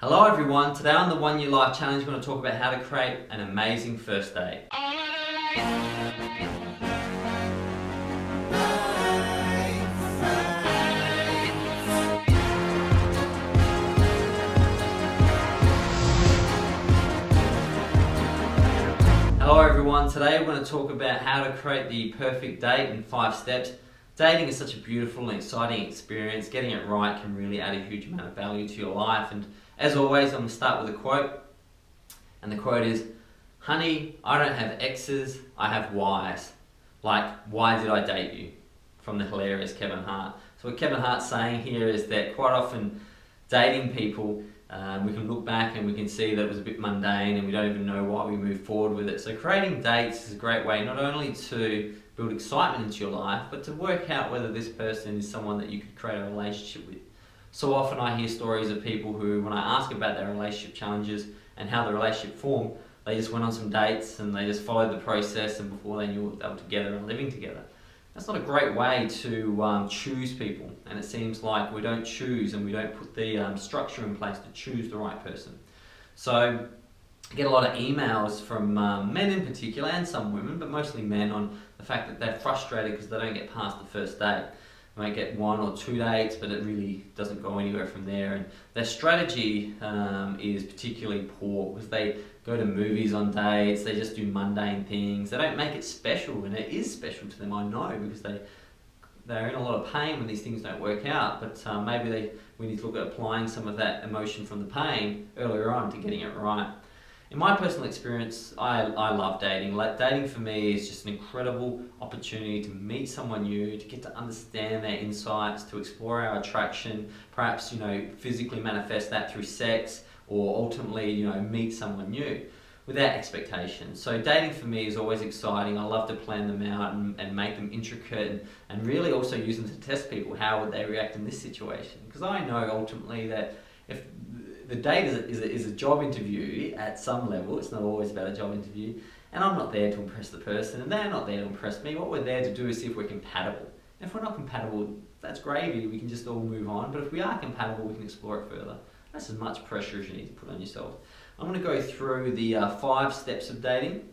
Hello everyone, today on the One Year Life Challenge we're going to talk about how to create an amazing first date. Hello everyone, today we're going to talk about how to create the perfect date in 5 steps. Dating is such a beautiful and exciting experience. Getting it right can really add a huge amount of value to your life. And as always, I'm going to start with a quote. And the quote is, "Honey, I don't have X's, I have Y's." Like, why did I date you? From the hilarious Kevin Hart. So what Kevin Hart's saying here is that quite often dating people, we can look back and we can see that it was a bit mundane and we don't even know why we moved forward with it. So creating dates is a great way not only to build excitement into your life, but to work out whether this person is someone that you could create a relationship with. So often I hear stories of people who, when I ask about their relationship challenges and how the relationship formed, they just went on some dates and they just followed the process, and before they knew it, they were together and living together. That's not a great way to choose people, and it seems like we don't choose and we don't put the structure in place to choose the right person. So I get a lot of emails from men in particular, and some women, but mostly men, on the fact that they're frustrated because they don't get past the first date. They might get 1 or 2 dates, but it really doesn't go anywhere from there. And their strategy is particularly poor because they go to movies on dates, they just do mundane things. They don't make it special, and it is special to them, I know, because they're in a lot of pain when these things don't work out. But maybe we need to look at applying some of that emotion from the pain earlier on to getting it right. In my personal experience, I love dating. Like, dating for me is just an incredible opportunity to meet someone new, to get to understand their insights, to explore our attraction, perhaps, physically manifest that through sex, or ultimately, meet someone new without expectations. So dating for me is always exciting. I love to plan them out and make them intricate, and really also use them to test people. How would they react in this situation? Because I know ultimately that if the date is a job interview at some level, it's not always about a job interview, and I'm not there to impress the person and they're not there to impress me. What we're there to do is see if we're compatible. And if we're not compatible, that's gravy, we can just all move on. But if we are compatible, we can explore it further. That's as much pressure as you need to put on yourself. I'm going to go through the 5 steps of dating.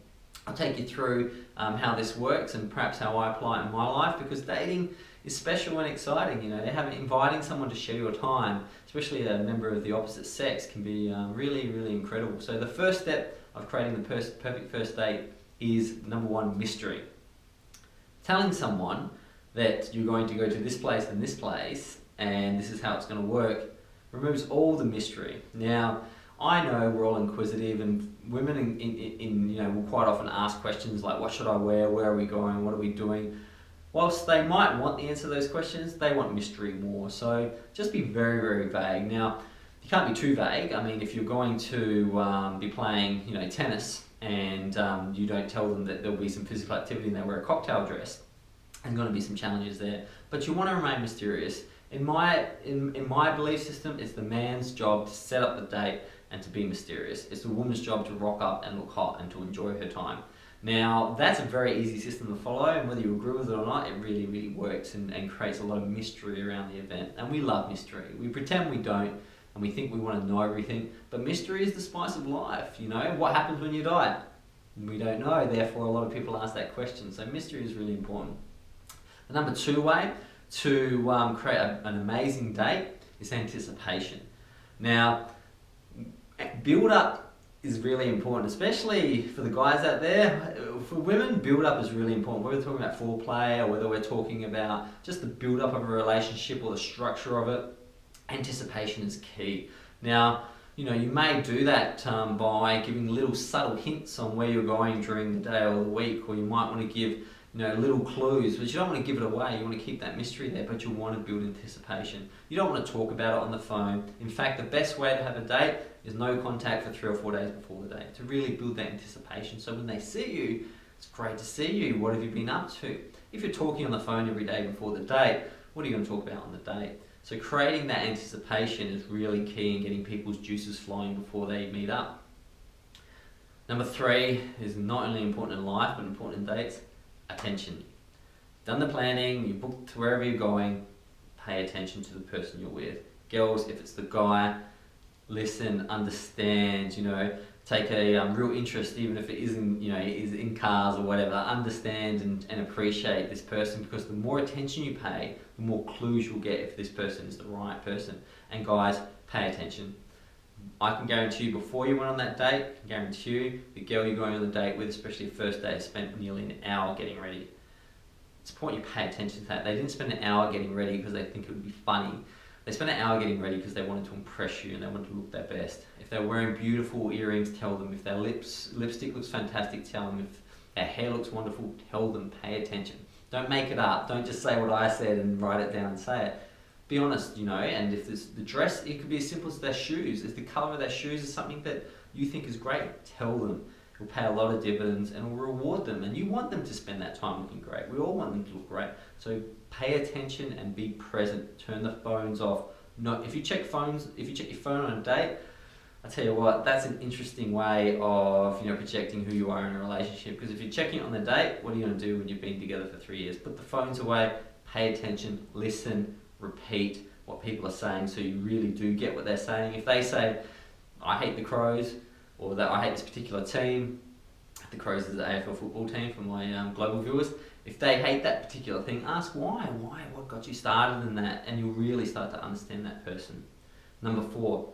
I'll take you through how this works and perhaps how I apply it in my life, because dating is special and exciting. Inviting someone to share your time, especially a member of the opposite sex, can be really, really incredible. So the first step of creating the perfect first date is, number 1, mystery. Telling someone that you're going to go to this place and this is how it's going to work, removes all the mystery. Now, I know we're all inquisitive, and women will quite often ask questions like, what should I wear, where are we going, what are we doing? Whilst they might want the answer to those questions, they want mystery more. So just be very, very vague. Now, you can't be too vague. I mean, if you're going to be playing tennis, and you don't tell them that there'll be some physical activity and they wear a cocktail dress, there's going to be some challenges there. But you want to remain mysterious. In my belief system, it's the man's job to set up the date and to be mysterious. It's the woman's job to rock up and look hot and to enjoy her time. Now, that's a very easy system to follow, and whether you agree with it or not, it really, really works and creates a lot of mystery around the event. And we love mystery. We pretend we don't, and we think we want to know everything, but mystery is the spice of life. What happens when you die? We don't know, therefore a lot of people ask that question. So mystery is really important. The number 2 way to create an amazing date is anticipation. Now, build up is really important, especially for the guys out there. For women, build up is really important. Whether we're talking about foreplay or whether we're talking about just the build up of a relationship or the structure of it, anticipation is key. Now, you may do that by giving little subtle hints on where you're going during the day or the week, or you might want to give little clues, but you don't want to give it away. You want to keep that mystery there, but you want to build anticipation. You don't want to talk about it on the phone. In fact, the best way to have a date is no contact for 3 or 4 days before the date, to really build that anticipation. So when they see you, it's great to see you. What have you been up to? If you're talking on the phone every day before the date, what are you going to talk about on the date? So creating that anticipation is really key in getting people's juices flowing before they meet up. Number 3 is not only important in life, but important in dates: attention. Done the planning, you booked to wherever you're going, pay attention to the person you're with. Girls, if it's the guy, listen, understand, take a real interest, even if it isn't, is in cars or whatever. Understand and appreciate this person, because the more attention you pay, the more clues you'll get if this person is the right person. And guys, pay attention. I can guarantee you, before you went on that date, I can guarantee you the girl you're going on the date with, especially the first day, spent nearly an hour getting ready. It's important you pay attention to that. They didn't spend an hour getting ready because they think it would be funny. They spent an hour getting ready because they wanted to impress you and they wanted to look their best. If they're wearing beautiful earrings, tell them. If their lipstick looks fantastic, tell them. If their hair looks wonderful, tell them. Pay attention. Don't make it up. Don't just say what I said and write it down and say it. Be honest, and if there's the dress, it could be as simple as their shoes. If the colour of their shoes is something that you think is great, tell them. It'll pay a lot of dividends and will reward them, and you want them to spend that time looking great. We all want them to look great. So pay attention and be present. Turn the phones off. If you check your phone on a date, I tell you what, that's an interesting way of projecting who you are in a relationship. Because if you're checking it on the date, what are you going to do when you've been together for 3 years? Put the phones away, pay attention, listen, repeat what people are saying, so you really do get what they're saying. If they say, I hate the Crows, or that I hate this particular team, the Crows is the AFL football team for my global viewers, if they hate that particular thing, ask why, what got you started in that, and you'll really start to understand that person. Number 4,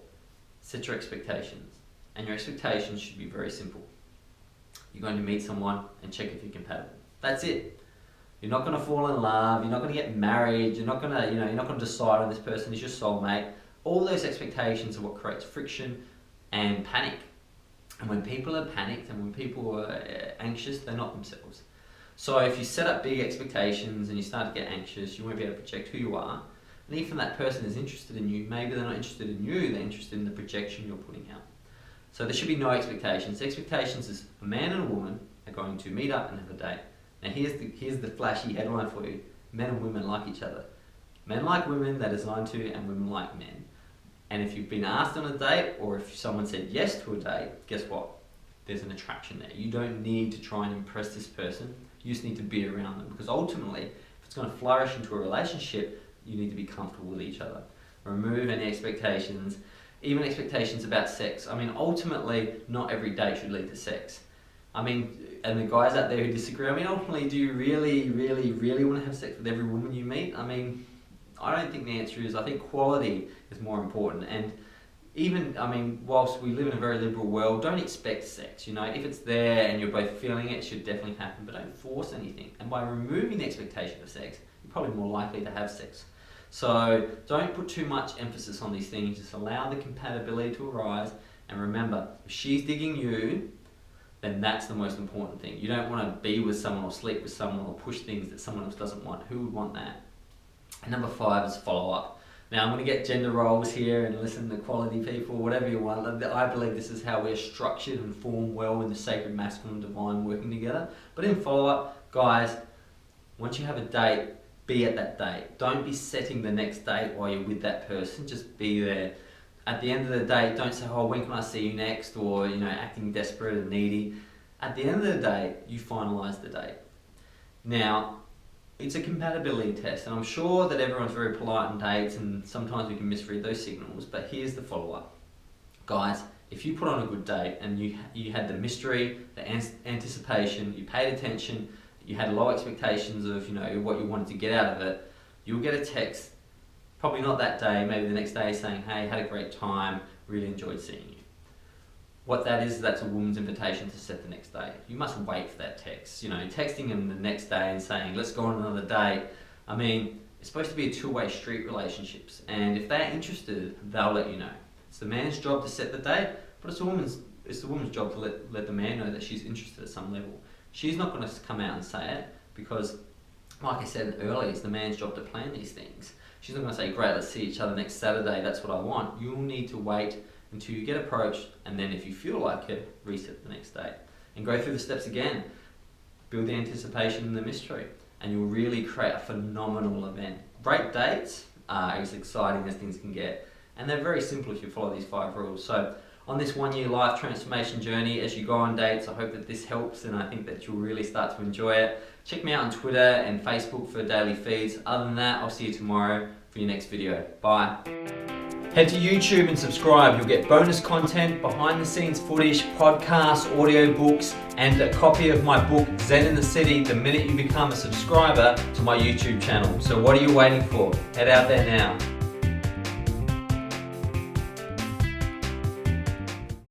set your expectations. And your expectations should be very simple. You're going to meet someone and check if you're compatible. That's it. You're not going to fall in love, you're not going to get married, you're not going to, you're not going to decide on this person is your soulmate. All those expectations are what creates friction and panic. And when people are panicked and when people are anxious, they're not themselves. So if you set up big expectations and you start to get anxious, you won't be able to project who you are. And even that person is interested in you, maybe they're not interested in you, they're interested in the projection you're putting out. So there should be no expectations. Expectations is a man and a woman are going to meet up and have a date. Now here's the flashy headline for you. Men and women like each other. Men like women, they're designed to, and women like men. And if you've been asked on a date, or if someone said yes to a date, guess what? There's an attraction there. You don't need to try and impress this person. You just need to be around them. Because ultimately, if it's going to flourish into a relationship, you need to be comfortable with each other. Remove any expectations, even expectations about sex. I mean, ultimately, not every date should lead to sex. I mean, and the guys out there who disagree, I mean, ultimately, do you really, really, really want to have sex with every woman you meet? I mean, I don't think the answer is. I think quality is more important. And even, I mean, whilst we live in a very liberal world, don't expect sex. If it's there and you're both feeling it, it should definitely happen, but don't force anything. And by removing the expectation of sex, you're probably more likely to have sex. So don't put too much emphasis on these things. Just allow the compatibility to arise. And remember, if she's digging you, then that's the most important thing. You don't want to be with someone or sleep with someone or push things that someone else doesn't want. Who would want that? And number 5 is follow up. Now I'm going to get gender roles here and listen to quality people, whatever you want. I believe this is how we're structured and formed well in the sacred masculine divine working together. But in follow up, guys, once you have a date, be at that date. Don't be setting the next date while you're with that person. Just be there. At the end of the day, don't say, oh, when can I see you next? Or, acting desperate and needy. At the end of the day, you finalise the date. Now, it's a compatibility test, and I'm sure that everyone's very polite on dates, and sometimes we can misread those signals, but here's the follow-up. Guys, if you put on a good date and you had the mystery, the anticipation, you paid attention, you had low expectations of what you wanted to get out of it, you'll get a text, probably not that day, maybe the next day, saying, hey, had a great time, really enjoyed seeing you. What that is, that's a woman's invitation to set the next date. You must wait for that text. Texting them the next day and saying, let's go on another date. I mean, it's supposed to be a two-way street relationships. And if they're interested, they'll let you know. It's the man's job to set the date, but it's the woman's job to let the man know that she's interested at some level. She's not going to come out and say it because, like I said earlier, it's the man's job to plan these things. She's not going to say, great, let's see each other next Saturday, that's what I want. You'll need to wait until you get approached, and then if you feel like it, reset the next date. And go through the steps again. Build the anticipation and the mystery, and you'll really create a phenomenal event. Great dates are as exciting as things can get, and they're very simple if you follow these 5 rules. So on this 1-year life transformation journey, as you go on dates, I hope that this helps, and I think that you'll really start to enjoy it. Check me out on Twitter and Facebook for daily feeds. Other than that, I'll see you tomorrow for your next video. Bye. Head to YouTube and subscribe. You'll get bonus content, behind the scenes footage, podcasts, audiobooks, and a copy of my book, Zen in the City, the minute you become a subscriber to my YouTube channel. So what are you waiting for? Head out there now.